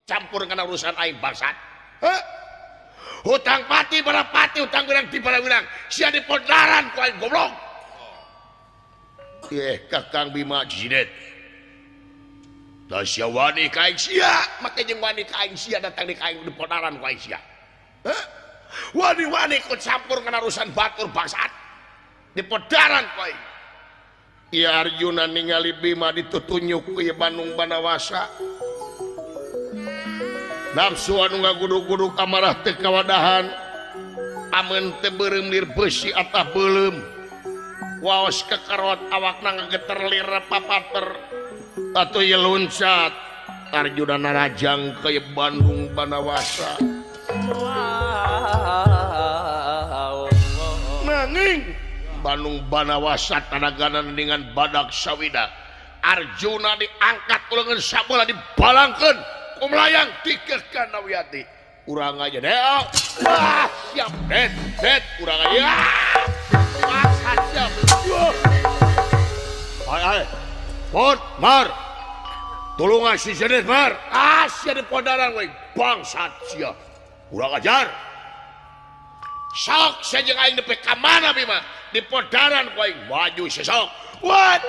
campur kana urusan aing bangsat. Hutang pati para pati, hutang wirang di para wirang. Sia di podaran ku aing goblok. Kakang Bima Jinet. Da sia wani ka aing sia, make jeung wani ka aing sia datang di ka aing di podaran ku aing sia. Wani-wani ku campur kana urusan batur bangsat. Di podaran ku aing. Iya Arjuna ningali Bima ditutunyuk ku Bandung Banawasa. Nafsu anu ngagudu-gudu kamarah teu kawadahan. Amun teu beureum lir beusi atah beuleum. Waos kekerot awakna ngageter lir papater. Atuh ye loncat. Arjuna narajang ka Bandung Banawasa. Nanging Bandung Banawasa tanaganan dengan badak sawida. Arjuna diangkat ulengan sabeula dibalangkeun ku melayang dikeurkeun Nawiyati. Urang aja deo. Wah, siap det urang aja. Masa siap. Ai. Pot, Mar. Tulungan si Jedet Mar. Sia di podaran we bangsat sia. Urang ajar. Sok saja aing nepi ka mana Bima? Di podaran ku aing maju sesok. What?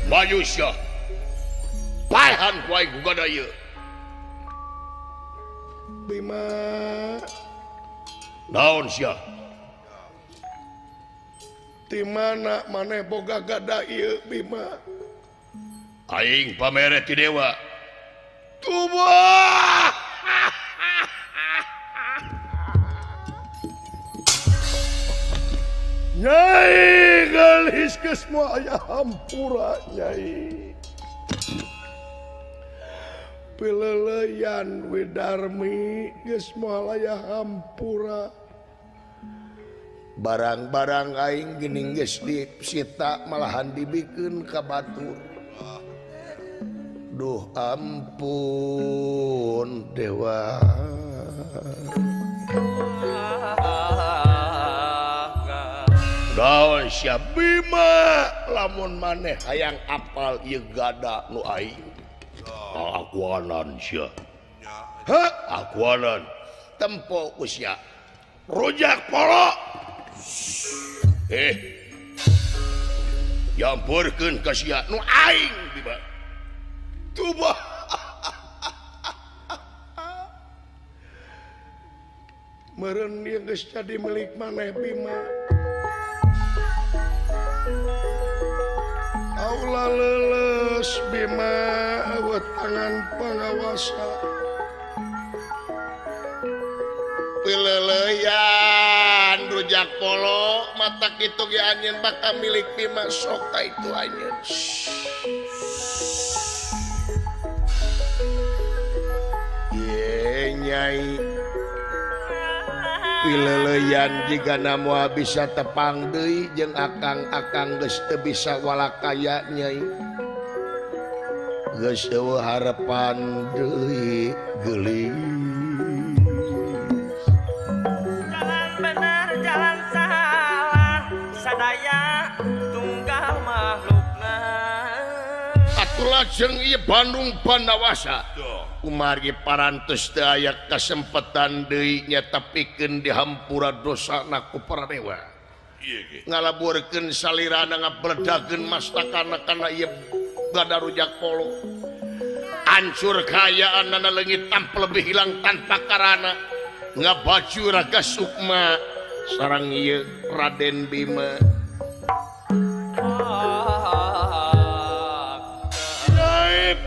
Maju sia. Paehan ku aing gugada ieu. Bima. Naon sia? Di mana maneh boga gada ieu Bima? Aing pamere ti dewa. Tubuh. Nyai galis ke semua ayah hampura Nyai. Pileleyan Widarmi ke semua ayah hampura. Barang-barang aing geuning geus disita malahan dibikeun ka batur. Duh ampun dewa. Gaul siap Bima lamun maneh hayang apal ieu gada nu aing. Akuanan sia. Akuanan. Tempo usia. Rujak polo. Yampurkeun ka sia nu aing Bima. Tuba. Meureun ieu geus jadi milik maneh Bima. Aula leles Bima awet tangan pangawasa. Pileleyan rujak polo mata kitu ge anjeun bakal milik Bima sok ka itu anjeun. Ye Nyai. Pileleyan jika namu bisa tepang deui jeung akang-akang geus teu bisa walakaya Nyai. Geus eueuh harepan deui geulis. Jalan bener jalan salah sadaya tunggal makhlukna. Atuh lajeng ieu Bandung Banawasa. Umari parantos teu aya kasempatan deui nyata pikeun dihampura dosana ku para dewa. Ngalaburkeun salirana ngabledakeun mastakana kana ieu gada rujak polo. Hancur kayaanna leungit tampil lebih hilang tanpa karana. Ngabaju Raga Sukma sareng ieu Raden Bima.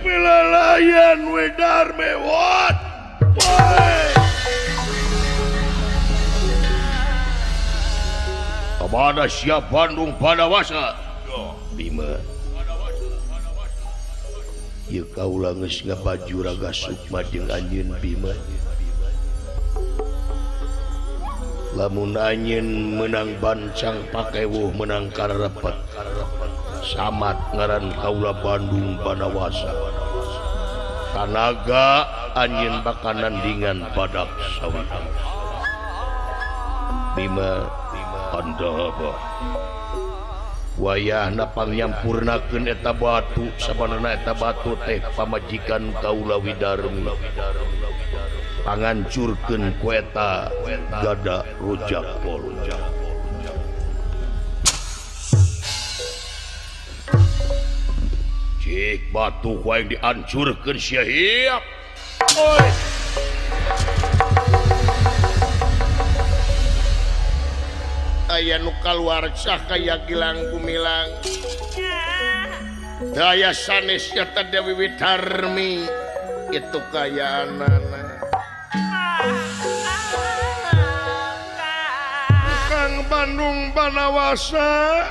Pilalayan Widarmi what? Kepada siap Bandung Banawasa Bima. Ieu kaula geus ngabaju Raga Sukma jeung anjeun Bima. Lamun anjeun menang bancang pakewuh menang karepet. Samat ngaran kaula Bandung Banawasa. Kanaga anjeun bakal nandingan badak sawida. Bima handapa. wayah napangnyampurnakeun eta batu sabanana eta batu teh pamajikan kaula Widarmi pangancurkeun ku eta gada rujak pol cik batu wae dihancurkeun sia hiap oi aya nu kaluarsa kaya Gilang Gumilang daya sanes nyata Dewi Widarmi itu kaya anana Kang Bandung Banawasa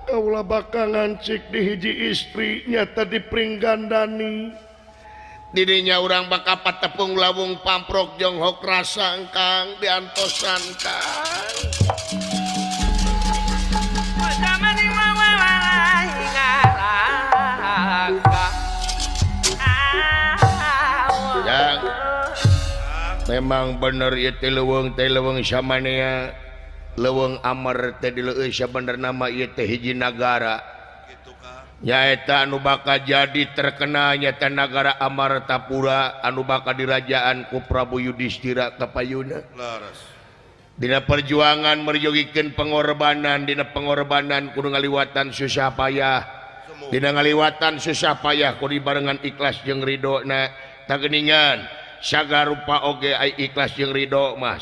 kaula bakal ngancik di hiji istri nyata di Pringgandani didinya urang bakal patepung lawung pamprok jonghok rasa engkang diantosan kang ya memang bener ieu leuweung samanea leuweung Amar teh dileueuh bener nama ieu teh hiji nagara nyaeta anu bakal jadi terkenal nyata nagara Amartapura anu bakal dirajaan ku Prabu Yudhistira kapayuna dina perjuangan merjogikeun pengorbanan dina pengorbanan kudu ngaliwatan susah payah dina ngaliwatan susah payah kudu barengan ikhlas jeung ridona tageuningan sagarupa oge ai ikhlas jeung ridho mah